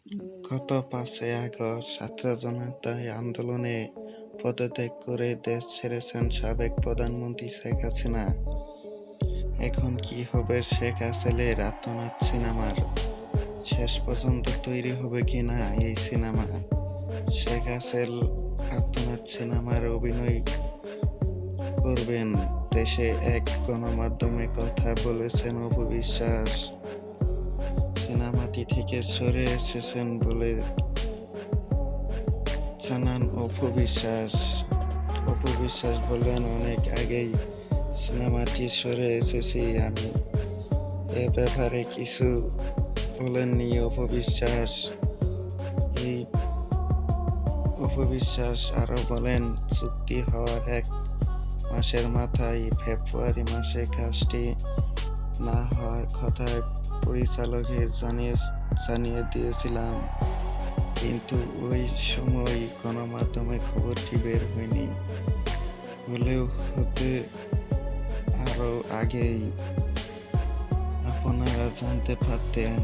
গত ৫ই আগস্ট ছাত্র জনতার আন্দোলনে পদত্যাগ করে দেশ ছেড়েছেন সাবেক প্রধানমন্ত্রী শেখ হাসিনা। এখন কি হবে শেখ হাসিনার আর্তনাদ সিনেমার? শেষ পর্যন্ত তৈরি হবে কিনা এই সিনেমা? শেখ হাসিনা আর্তনাদ সিনেমার অভিনয় করবেন দেশে এক গণমাধ্যমে কথা বলেছেন অপু বিশ্বাস। সিনেমাটি থেকে সরে এসেছেন বলে জানান অপু বিশ্বাস। অপু বিশ্বাস বললেন, অনেক আগেই সিনেমাটি সরে এসেছি আমি। এ ব্যাপারে কিছু বলেননি অপু বিশ্বাস। এই অপু বিশ্বাস আরো বলেন, চুক্তি হওয়ার ১ মাসের মাথায় ফেব্রুয়ারি মাসে কাজটি না হওয়ার কথা পরিচালকের জানিয়ে দিয়েছিলাম, কিন্তু ওই সময় গণমাধ্যমে খবরটি বের হয়নি। হলেও হতে আরো আগেই আপনারা জানতে পারতেন।